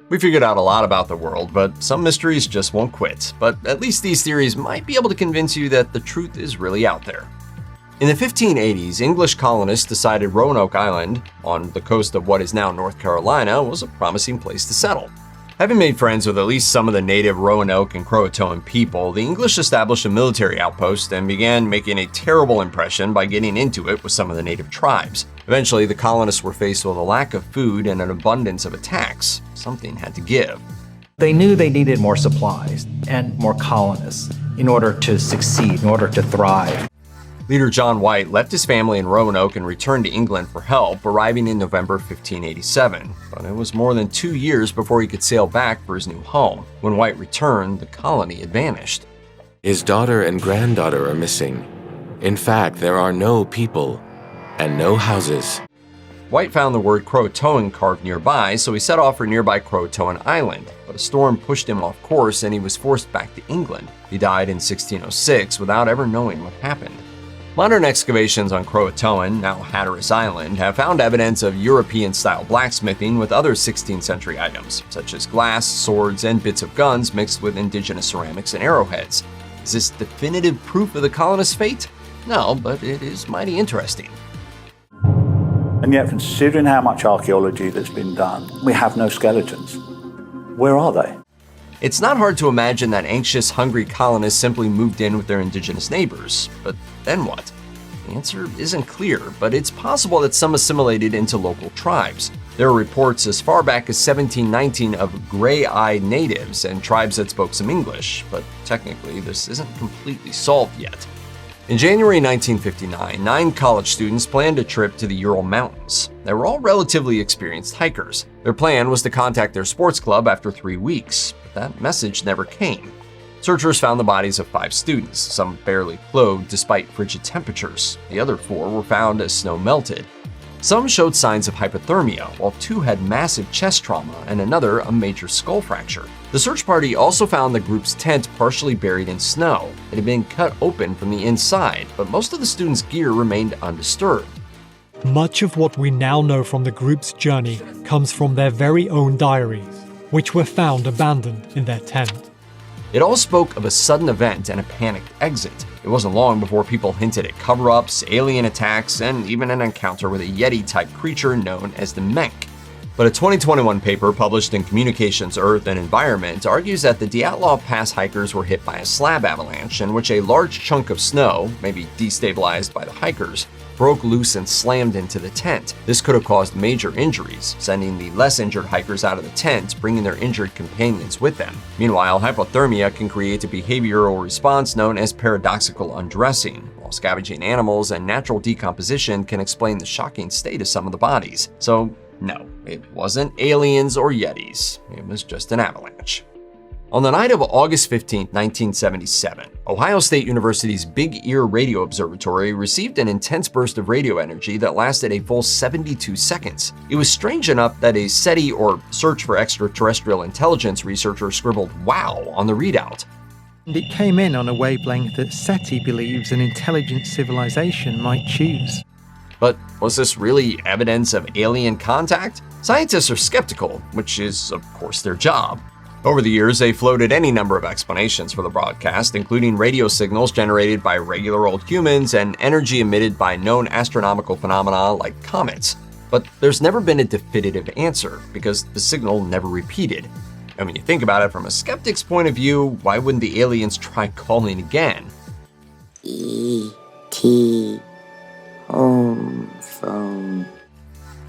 We figured out a lot about the world, but some mysteries just won't quit. But at least these theories might be able to convince you that the truth is really out there. In the 1580s, English colonists decided Roanoke Island, on the coast of what is now North Carolina, was a promising place to settle. Having made friends with at least some of the native Roanoke and Croatoan people, the English established a military outpost and began making a terrible impression by getting into it with some of the native tribes. Eventually, the colonists were faced with a lack of food and an abundance of attacks. Something had to give. They knew they needed more supplies and more colonists in order to succeed, in order to thrive. Leader John White left his family in Roanoke and returned to England for help, arriving in November 1587. But it was more than 2 years before he could sail back for his new home. When White returned, the colony had vanished. His daughter and granddaughter are missing. In fact, there are no people and no houses. White found the word Croatoan carved nearby, so he set off for nearby Croatoan Island. But a storm pushed him off course and he was forced back to England. He died in 1606 without ever knowing what happened. Modern excavations on Croatoan, now Hatteras Island, have found evidence of European-style blacksmithing with other 16th century items, such as glass, swords, and bits of guns mixed with indigenous ceramics and arrowheads. Is this definitive proof of the colonists' fate? No, but it is mighty interesting. And yet, considering how much archaeology that's been done, we have no skeletons. Where are they? It's not hard to imagine that anxious, hungry colonists simply moved in with their indigenous neighbors. But then what? The answer isn't clear, but it's possible that some assimilated into local tribes. There are reports as far back as 1719 of gray-eyed natives and tribes that spoke some English, but technically this isn't completely solved yet. In January 1959, 9 college students planned a trip to the Ural Mountains. They were all relatively experienced hikers. Their plan was to contact their sports club after 3 weeks, but that message never came. Searchers found the bodies of 5 students, some barely clothed despite frigid temperatures. The other 4 were found as snow melted. Some showed signs of hypothermia, while 2 had massive chest trauma and another a major skull fracture. The search party also found the group's tent partially buried in snow. It had been cut open from the inside, but most of the students' gear remained undisturbed. Much of what we now know from the group's journey comes from their very own diaries, which were found abandoned in their tent. It all spoke of a sudden event and a panicked exit. It wasn't long before people hinted at cover-ups, alien attacks, and even an encounter with a Yeti-type creature known as the Menk. But a 2021 paper published in Communications, Earth, and Environment argues that the Dyatlov Pass hikers were hit by a slab avalanche in which a large chunk of snow, maybe destabilized by the hikers, broke loose and slammed into the tent. This could have caused major injuries, sending the less injured hikers out of the tent, bringing their injured companions with them. Meanwhile, hypothermia can create a behavioral response known as paradoxical undressing, while scavenging animals and natural decomposition can explain the shocking state of some of the bodies. So, no, it wasn't aliens or Yetis. It was just an avalanche. On the night of August 15, 1977, Ohio State University's Big Ear Radio Observatory received an intense burst of radio energy that lasted a full 72 seconds. It was strange enough that a SETI, or Search for Extraterrestrial Intelligence, researcher scribbled "wow" on the readout. And it came in on a wavelength that SETI believes an intelligent civilization might choose. But was this really evidence of alien contact? Scientists are skeptical, which is, of course, their job. Over the years, they floated any number of explanations for the broadcast, including radio signals generated by regular old humans and energy emitted by known astronomical phenomena like comets. But there's never been a definitive answer, because the signal never repeated. And when you think about it from a skeptic's point of view, why wouldn't the aliens try calling again? E.T. home phone.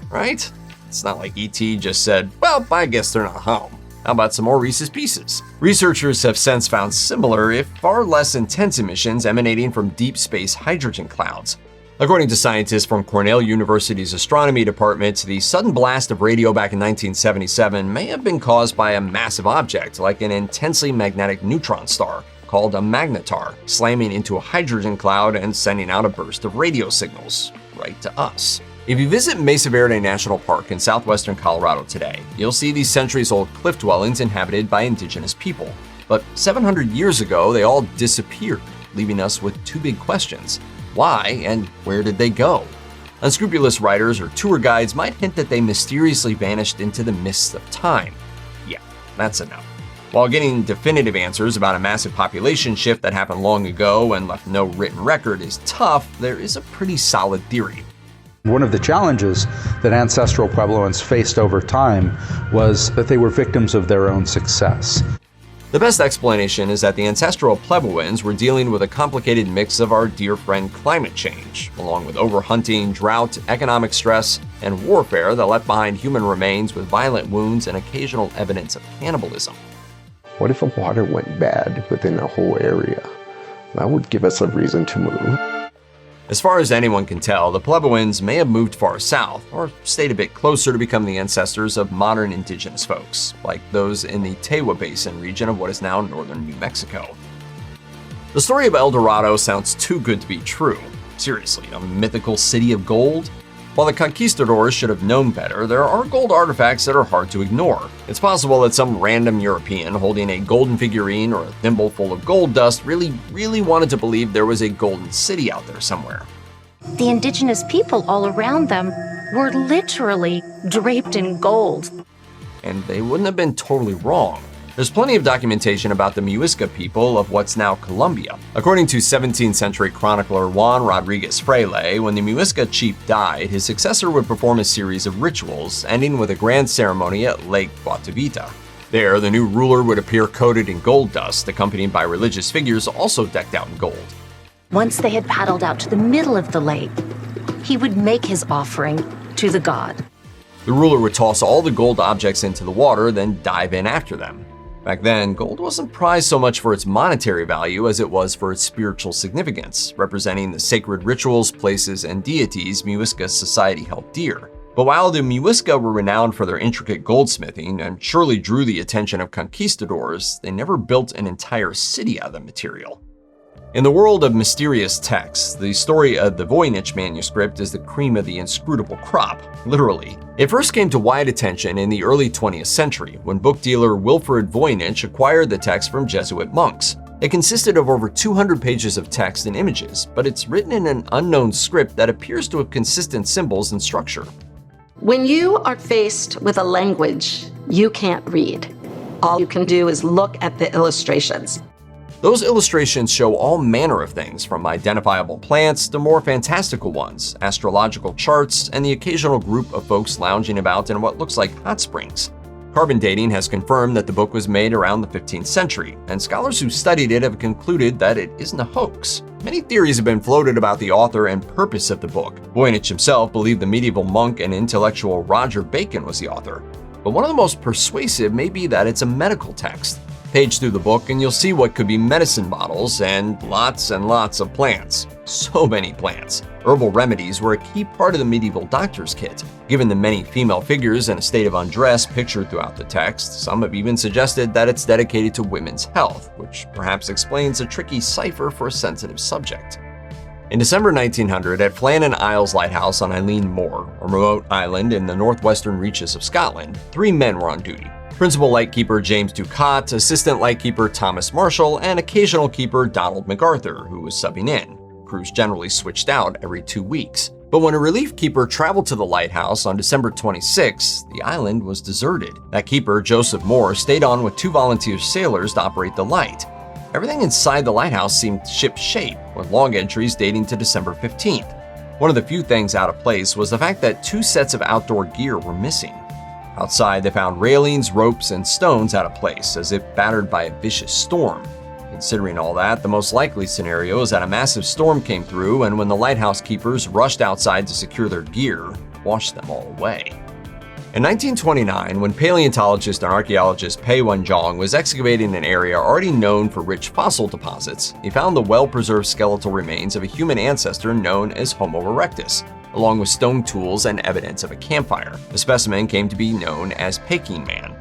Right? It's not like E.T. just said, well, I guess they're not home. How about some more Reese's Pieces? Researchers have since found similar, if far less intense emissions emanating from deep space hydrogen clouds. According to scientists from Cornell University's astronomy department, the sudden blast of radio back in 1977 may have been caused by a massive object, like an intensely magnetic neutron star, called a magnetar, slamming into a hydrogen cloud and sending out a burst of radio signals, right to us. If you visit Mesa Verde National Park in southwestern Colorado today, you'll see these centuries-old cliff dwellings inhabited by indigenous people. But 700 years ago, they all disappeared, leaving us with 2 big questions. Why and where did they go? Unscrupulous writers or tour guides might hint that they mysteriously vanished into the mists of time. Yeah, that's enough. While getting definitive answers about a massive population shift that happened long ago and left no written record is tough, there is a pretty solid theory. One of the challenges that ancestral Puebloans faced over time was that they were victims of their own success. The best explanation is that the ancestral Puebloans were dealing with a complicated mix of our dear friend climate change, along with overhunting, drought, economic stress, and warfare that left behind human remains with violent wounds and occasional evidence of cannibalism. What if the water went bad within a whole area? That would give us a reason to move. As far as anyone can tell, the Puebloans may have moved far south, or stayed a bit closer to become the ancestors of modern indigenous folks, like those in the Tewa Basin region of what is now northern New Mexico. The story of El Dorado sounds too good to be true. Seriously, a mythical city of gold? While the conquistadors should have known better, there are gold artifacts that are hard to ignore. It's possible that some random European holding a golden figurine or a thimble full of gold dust really wanted to believe there was a golden city out there somewhere. The indigenous people all around them were literally draped in gold. And they wouldn't have been totally wrong. There's plenty of documentation about the Muisca people of what's now Colombia. According to 17th century chronicler Juan Rodriguez Fraile, when the Muisca chief died, his successor would perform a series of rituals, ending with a grand ceremony at Lake Guatavita. There, the new ruler would appear coated in gold dust, accompanied by religious figures also decked out in gold. Once they had paddled out to the middle of the lake, he would make his offering to the god. The ruler would toss all the gold objects into the water, then dive in after them. Back then, gold wasn't prized so much for its monetary value as it was for its spiritual significance, representing the sacred rituals, places, and deities Muisca society held dear. But while the Muisca were renowned for their intricate goldsmithing and surely drew the attention of conquistadors, they never built an entire city out of the material. In the world of mysterious texts, the story of the Voynich manuscript is the cream of the inscrutable crop, literally. It first came to wide attention in the early 20th century when book dealer Wilfrid Voynich acquired the text from Jesuit monks. It consisted of over 200 pages of text and images, but it's written in an unknown script that appears to have consistent symbols and structure. When you are faced with a language you can't read, all you can do is look at the illustrations. Those illustrations show all manner of things, from identifiable plants to more fantastical ones, astrological charts, and the occasional group of folks lounging about in what looks like hot springs. Carbon dating has confirmed that the book was made around the 15th century, and scholars who studied it have concluded that it isn't a hoax. Many theories have been floated about the author and purpose of the book. Voynich himself believed the medieval monk and intellectual Roger Bacon was the author. But one of the most persuasive may be that it's a medical text. Page through the book and you'll see what could be medicine bottles and lots of plants. So many plants. Herbal remedies were a key part of the medieval doctor's kit. Given the many female figures in a state of undress pictured throughout the text, some have even suggested that it's dedicated to women's health, which perhaps explains a tricky cipher for a sensitive subject. In December 1900, at Flannan Isles lighthouse on Eilean Moor, a remote island in the northwestern reaches of Scotland, 3 men were on duty. Principal lightkeeper James Ducat, assistant lightkeeper Thomas Marshall, and occasional keeper Donald MacArthur, who was subbing in. Crews generally switched out every 2 weeks. But when a relief keeper traveled to the lighthouse on December 26, the island was deserted. That keeper, Joseph Moore, stayed on with 2 volunteer sailors to operate the light. Everything inside the lighthouse seemed ship-shape, with log entries dating to December 15th. One of the few things out of place was the fact that 2 sets of outdoor gear were missing. Outside, they found railings, ropes, and stones out of place, as if battered by a vicious storm. Considering all that, the most likely scenario is that a massive storm came through, and when the lighthouse keepers rushed outside to secure their gear, washed them all away. In 1929, when paleontologist and archaeologist Pei Wenjong was excavating an area already known for rich fossil deposits, he found the well-preserved skeletal remains of a human ancestor known as Homo erectus, along with stone tools and evidence of a campfire. The specimen came to be known as Peking Man.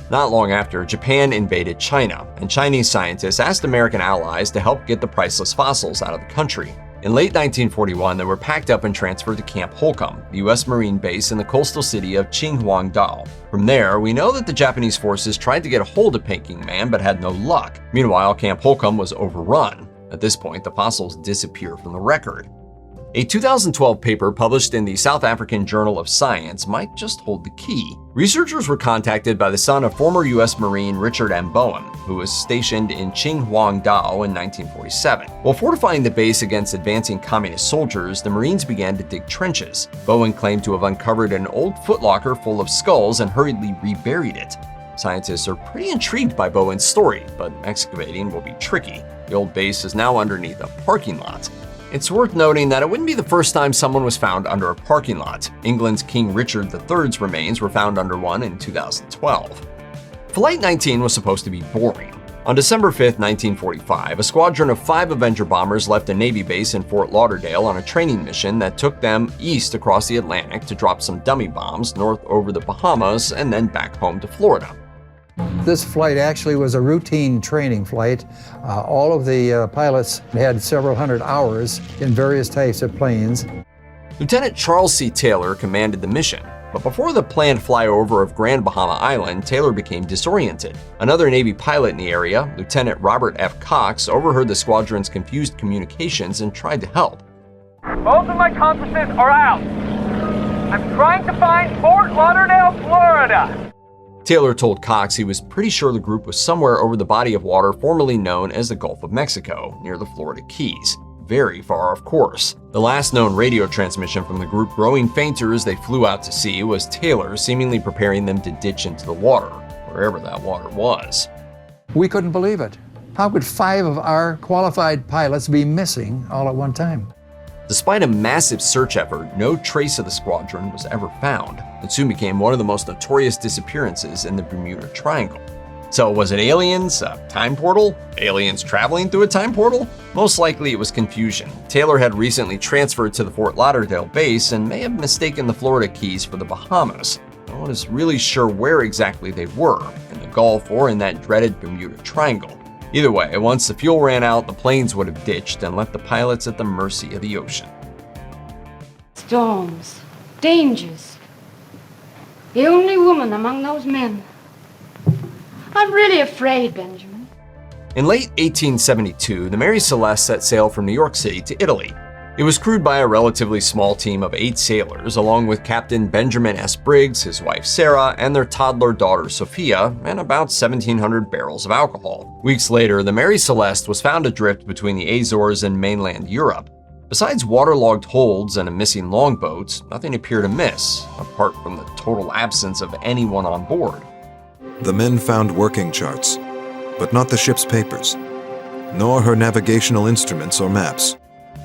Not long after, Japan invaded China, and Chinese scientists asked American allies to help get the priceless fossils out of the country. In late 1941, they were packed up and transferred to Camp Holcomb, the U.S. Marine base in the coastal city of Qinghuangdao. From there, we know that the Japanese forces tried to get a hold of Peking Man but had no luck. Meanwhile, Camp Holcomb was overrun. At this point, the fossils disappear from the record. A 2012 paper published in the South African Journal of Science might just hold the key. Researchers were contacted by the son of former U.S. Marine Richard M. Bowen, who was stationed in Qinhuangdao in 1947. While fortifying the base against advancing communist soldiers, the Marines began to dig trenches. Bowen claimed to have uncovered an old footlocker full of skulls and hurriedly reburied it. Scientists are pretty intrigued by Bowen's story, but excavating will be tricky. The old base is now underneath a parking lot. It's worth noting that it wouldn't be the first time someone was found under a parking lot. England's King Richard III's remains were found under one in 2012. Flight 19 was supposed to be boring. On December 5, 1945, a squadron of 5 Avenger bombers left a Navy base in Fort Lauderdale on a training mission that took them east across the Atlantic to drop some dummy bombs north over the Bahamas and then back home to Florida. This flight actually was a routine training flight. All of the pilots had several hundred hours in various types of planes. Lieutenant Charles C. Taylor commanded the mission, but before the planned flyover of Grand Bahama Island, Taylor became disoriented. Another Navy pilot in the area, Lieutenant Robert F. Cox, overheard the squadron's confused communications and tried to help. Both of my compasses are out. I'm trying to find Fort Lauderdale, Florida. Taylor told Cox he was pretty sure the group was somewhere over the body of water formerly known as the Gulf of Mexico, near the Florida Keys. Very far off course. The last known radio transmission from the group growing fainter as they flew out to sea was Taylor seemingly preparing them to ditch into the water, wherever that water was. We couldn't believe it. How could 5 of our qualified pilots be missing all at one time? Despite a massive search effort, no trace of the squadron was ever found. It soon became one of the most notorious disappearances in the Bermuda Triangle. So was it aliens, a time portal? Aliens traveling through a time portal? Most likely it was confusion. Taylor had recently transferred to the Fort Lauderdale base and may have mistaken the Florida Keys for the Bahamas. No one is really sure where exactly they were, in the Gulf or in that dreaded Bermuda Triangle. Either way, once the fuel ran out, the planes would have ditched and left the pilots at the mercy of the ocean. Storms, dangers. The only woman among those men. I'm really afraid, Benjamin. In late 1872, the Mary Celeste set sail from New York City to Italy. It was crewed by a relatively small team of 8 sailors, along with Captain Benjamin S. Briggs, his wife Sarah, and their toddler daughter Sophia, and about 1,700 barrels of alcohol. Weeks later, the Mary Celeste was found adrift between the Azores and mainland Europe. Besides waterlogged holds and a missing longboat, nothing appeared amiss, apart from the total absence of anyone on board. The men found working charts, but not the ship's papers, nor her navigational instruments or maps.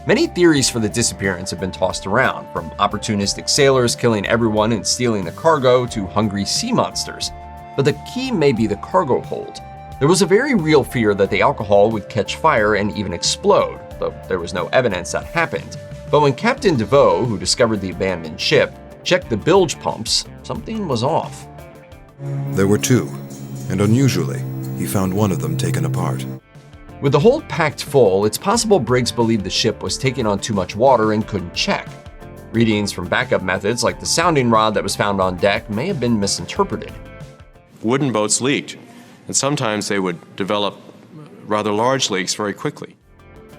Many theories for the disappearance have been tossed around, from opportunistic sailors killing everyone and stealing the cargo to hungry sea monsters. But the key may be the cargo hold. There was a very real fear that the alcohol would catch fire and even explode, though there was no evidence that happened. But when Captain DeVoe, who discovered the abandoned ship, checked the bilge pumps, something was off. There were 2, and unusually, he found one of them taken apart. With the hold packed full, it's possible Briggs believed the ship was taking on too much water and couldn't check. Readings from backup methods like the sounding rod that was found on deck may have been misinterpreted. Wooden boats leaked, and sometimes they would develop rather large leaks very quickly.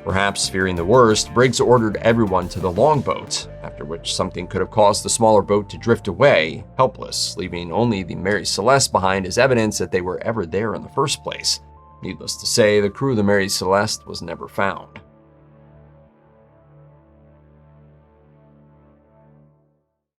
Perhaps fearing the worst, Briggs ordered everyone to the longboat, after which something could have caused the smaller boat to drift away, helpless, leaving only the Mary Celeste behind as evidence that they were ever there in the first place. Needless to say, the crew of the Mary Celeste was never found.